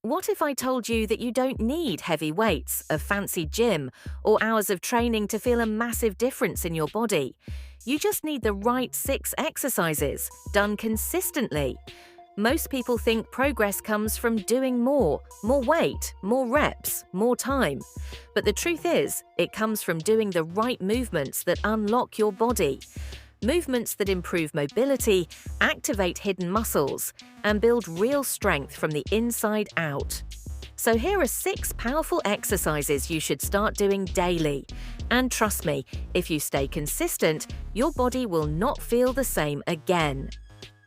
What if I told you that you don't need heavy weights, a fancy gym, or hours of training to feel a massive difference in your body? You just need the right 6 exercises, done consistently. Most people think progress comes from doing more weight, more reps, more time. But the truth is, it comes from doing the right movements that unlock your body. Movements that improve mobility, activate hidden muscles, and build real strength from the inside out. So here are 6 powerful exercises you should start doing daily. And trust me, if you stay consistent, your body will not feel the same again.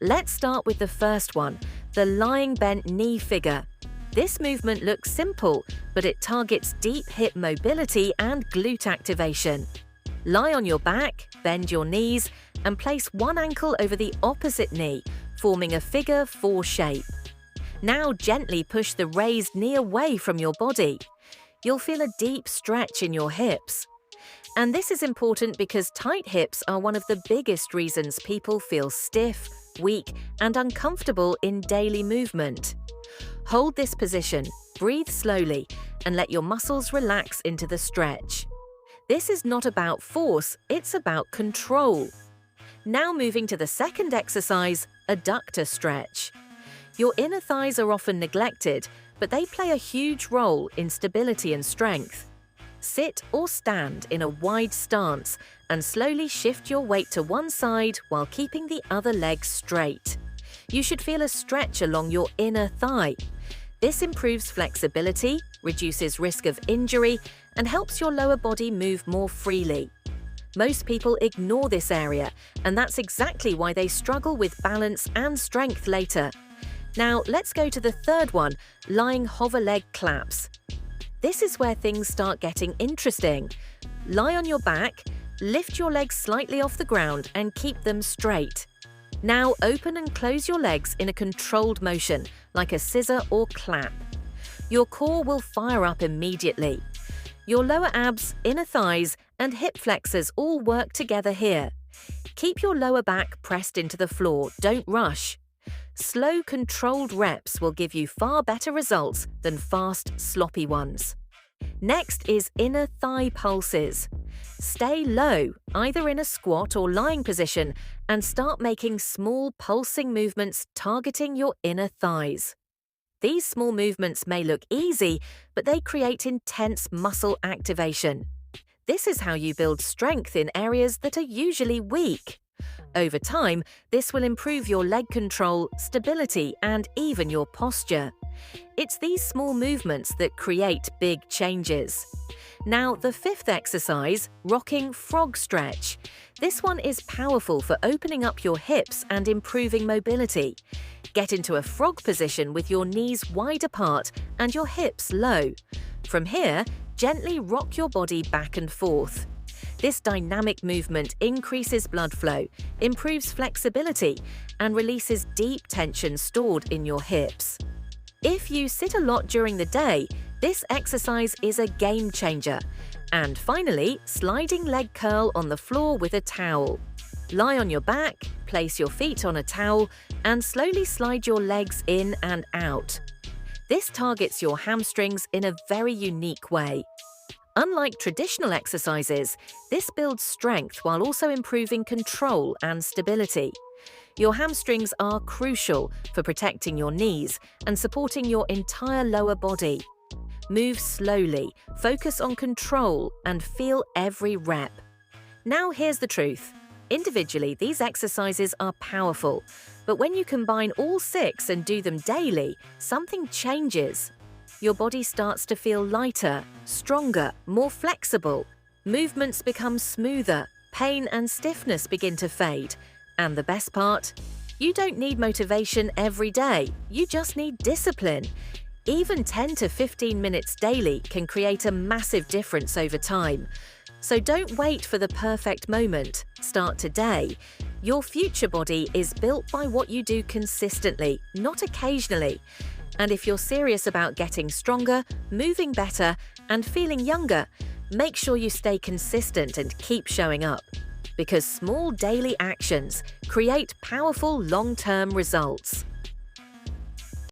Let's start with the first one, the lying bent knee figure. This movement looks simple, but it targets deep hip mobility and glute activation. Lie on your back, bend your knees, and place one ankle over the opposite knee, forming a figure 4 shape. Now gently push the raised knee away from your body. You'll feel a deep stretch in your hips. And this is important because tight hips are one of the biggest reasons people feel stiff, weak, and uncomfortable in daily movement. Hold this position, breathe slowly, and let your muscles relax into the stretch. This is not about force, it's about control. Now moving to the second exercise, adductor stretch. Your inner thighs are often neglected, but they play a huge role in stability and strength. Sit or stand in a wide stance and slowly shift your weight to one side while keeping the other leg straight. You should feel a stretch along your inner thigh. This improves flexibility, reduces risk of injury, and helps your lower body move more freely. Most people ignore this area, and that's exactly why they struggle with balance and strength later. Now, let's go to the third one, lying hover leg claps. This is where things start getting interesting. Lie on your back, lift your legs slightly off the ground and keep them straight. Now open and close your legs in a controlled motion, like a scissor or clap. Your core will fire up immediately. Your lower abs, inner thighs, and hip flexors all work together here. Keep your lower back pressed into the floor, don't rush. Slow, controlled reps will give you far better results than fast, sloppy ones. Next is inner thigh pulses. Stay low, either in a squat or lying position, and start making small pulsing movements targeting your inner thighs. These small movements may look easy, but they create intense muscle activation. This is how you build strength in areas that are usually weak. Over time, this will improve your leg control, stability, and even your posture. It's these small movements that create big changes. Now, the fifth exercise, rocking frog stretch. This one is powerful for opening up your hips and improving mobility. Get into a frog position with your knees wide apart and your hips low. From here, gently rock your body back and forth. This dynamic movement increases blood flow, improves flexibility, and releases deep tension stored in your hips. If you sit a lot during the day, this exercise is a game changer. And finally, sliding leg curl on the floor with a towel. Lie on your back, place your feet on a towel, and slowly slide your legs in and out. This targets your hamstrings in a very unique way. Unlike traditional exercises, this builds strength while also improving control and stability. Your hamstrings are crucial for protecting your knees and supporting your entire lower body. Move slowly, focus on control, and feel every rep. Now here's the truth. Individually, these exercises are powerful, but when you combine all 6 and do them daily, something changes. Your body starts to feel lighter, stronger, more flexible. Movements become smoother, pain and stiffness begin to fade. And the best part? You don't need motivation every day, you just need discipline. Even 10 to 15 minutes daily can create a massive difference over time. So don't wait for the perfect moment. Start today. Your future body is built by what you do consistently, not occasionally. And if you're serious about getting stronger, moving better, and feeling younger, make sure you stay consistent and keep showing up. Because small daily actions create powerful long-term results.